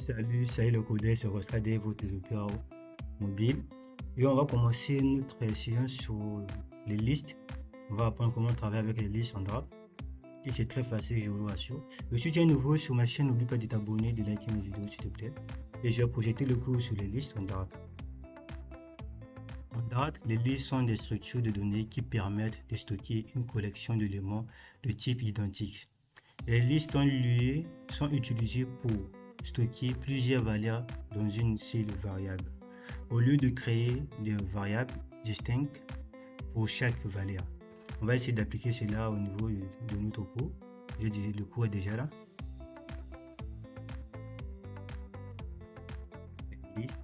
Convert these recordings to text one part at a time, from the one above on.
Salut le codeur, c'est Roscadé, votre repère mobile. Et on va commencer notre séance sur les listes. On va apprendre comment travailler avec les listes en Dart. Et c'est très facile, je vous rassure. Et si tu es nouveau sur ma chaîne, n'oublie pas de t'abonner, de liker mes vidéos s'il te plaît. Et je vais projeter le cours sur les listes en Dart. En Dart, les listes sont des structures de données qui permettent de stocker une collection d'éléments de type identique. Les listes sont utilisées pour stocker plusieurs valeurs dans une seule variable. Au lieu de créer des variables distinctes pour chaque valeur. On va essayer d'appliquer cela au niveau de notre cours. Le cours est déjà là. Liste.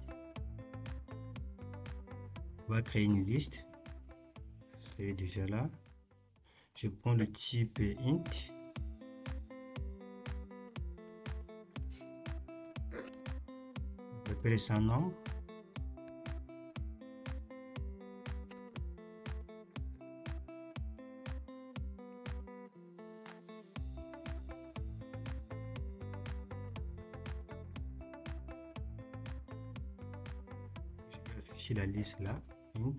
On va créer une liste. C'est déjà là. Je prends le type int. Je peux laisser un nombre. Je vais afficher la liste là. Int.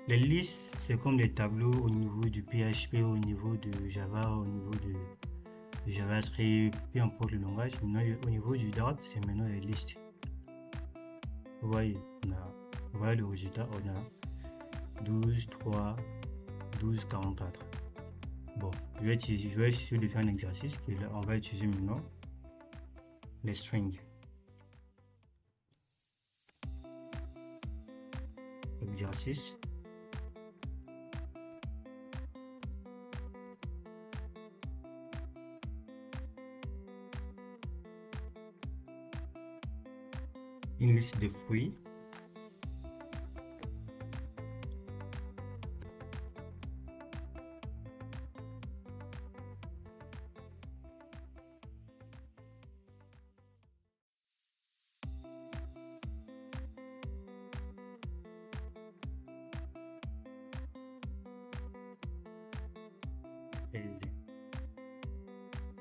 Les listes, c'est comme des tableaux au niveau du PHP, au niveau de Java, au niveau de JavaScript, peu importe le langage. Maintenant, au niveau du Dart, c'est maintenant les listes. Vous voyez, vous voyez le résultat, on a 12, 3, 12, 44. Bon, je vais essayer de faire un exercice on va utiliser maintenant les strings. Exercice. Une liste de fruits.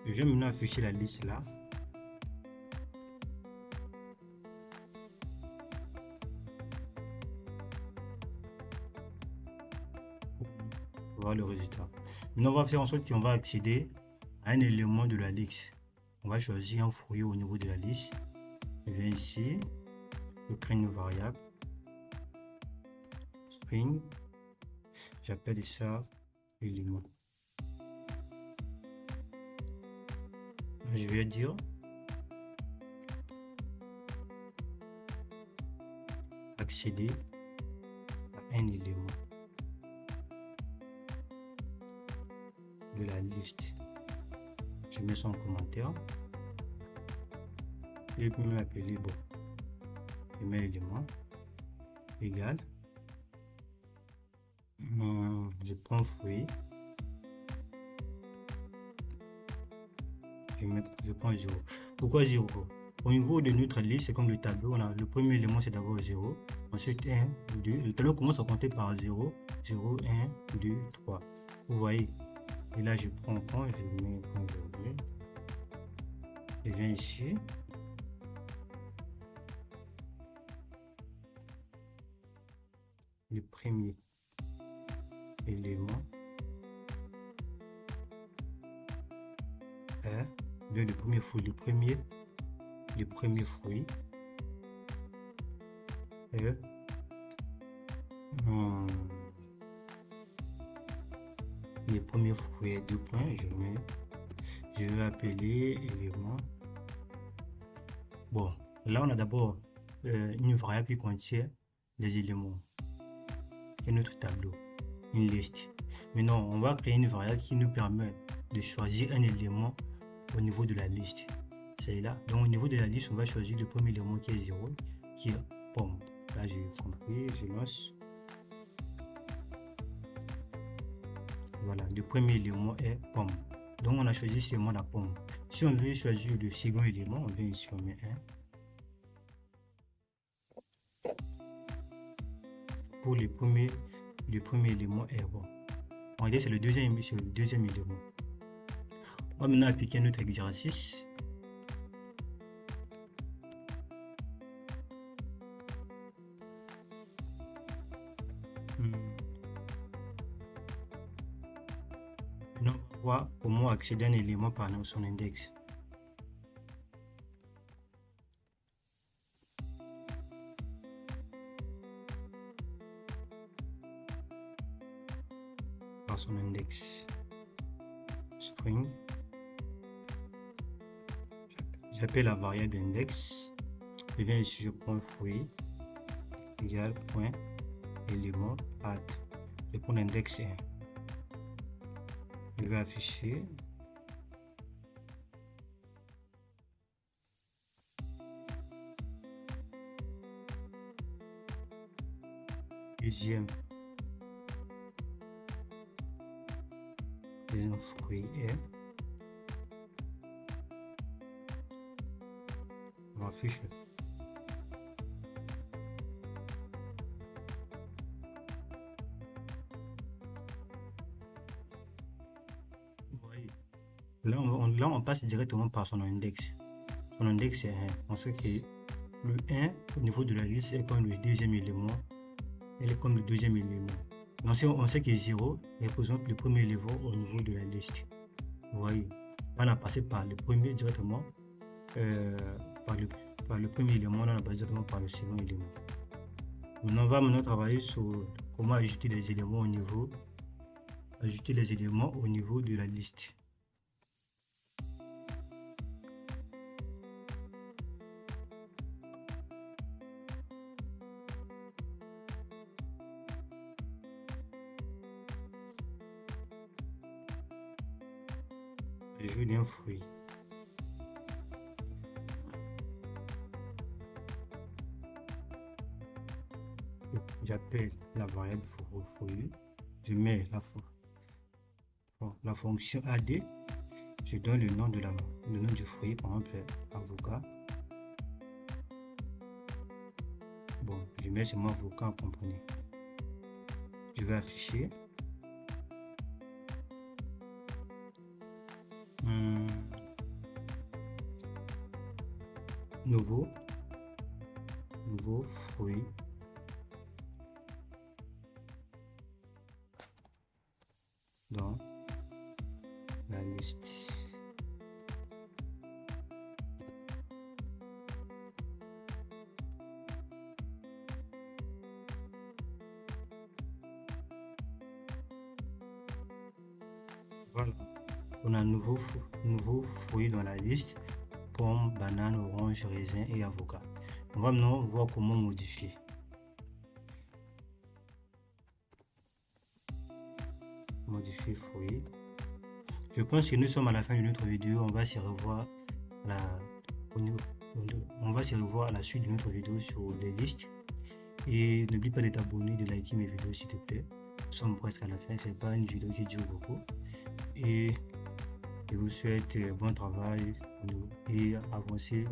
Je vais maintenant afficher la liste là. Voir le résultat. Maintenant, on va faire en sorte qu'on va accéder à un élément de la liste. On va choisir un fruit au niveau de la liste. Je viens ici, je crée une variable string. J'appelle ça élément. Je vais dire accéder à un élément de la liste. Je mets ça en commentaire et puis m'appeler bon. Je mets élément égal. Je prends fruit. Je prends 0. Pourquoi 0? Au niveau de notre liste, c'est comme le tableau. Le premier élément, c'est d'abord 0. Ensuite, 1, 2. Le tableau commence à compter par 0, 0, 1, 2, 3. Vous voyez? Et là, je prends quand je mets quand je veux. Je viens ici. Le premier élément est le premier fruit. Le premier fruit est le premier fruit est 2 points. Je vais appeler élément. Bon, là on a d'abord une variable qui contient des éléments et notre tableau, une liste. Maintenant, on va créer une variable qui nous permet de choisir un élément au niveau de la liste. C'est là. Donc au niveau de la liste, on va choisir le premier élément qui est 0, qui est pomme. Là j'ai compris, je lance. Voilà, le premier élément est pomme. Donc on a choisi seulement la pomme. Si on veut choisir le second élément, on vient ici, on met 1. Pour le premier élément est bon. En réalité, c'est le deuxième élément. On va maintenant appliquer notre exercice. Maintenant, on va voir comment accéder à un élément par son index. Par son index. String. J'appelle la variable index. Je viens ici, je prends fruit égal point élément add. Je prends l'index 1. Je vais afficher. Deuxième fruit est. On affiche. Là, on passe directement par son index. Son index est 1. On sait que le 1 au niveau de la liste est comme le deuxième élément. Elle est comme le deuxième élément. Donc, on sait que 0 représente le premier élément au niveau de la liste. Vous voyez, on a passé par le premier directement, par le premier élément, on a passé directement par le second élément. Maintenant, on va maintenant travailler sur comment ajouter les éléments au niveau de la liste. Ajout d'un fruit. J'appelle la variable fruit. Je mets la fonction add. Je donne le nom du fruit, par exemple avocat. Bon, je mets seulement avocat accompagné. Je vais afficher. Nouveau fruit dans la liste. Voilà, on a un nouveau fruit dans la liste: pomme, banane, orange, raisin et avocat. On va maintenant voir comment modifier. Modifier fruit. Je pense que nous sommes à la fin de notre vidéo. On va se revoir à la suite de notre vidéo sur les listes. Et n'oublie pas de t'abonner, de liker mes vidéos s'il te plaît. Nous sommes presque à la fin. C'est pas une vidéo qui dure beaucoup. Et je vous souhaite bon travail et avancer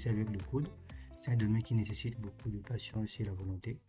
avec le code. C'est un domaine qui nécessite beaucoup de patience et la volonté.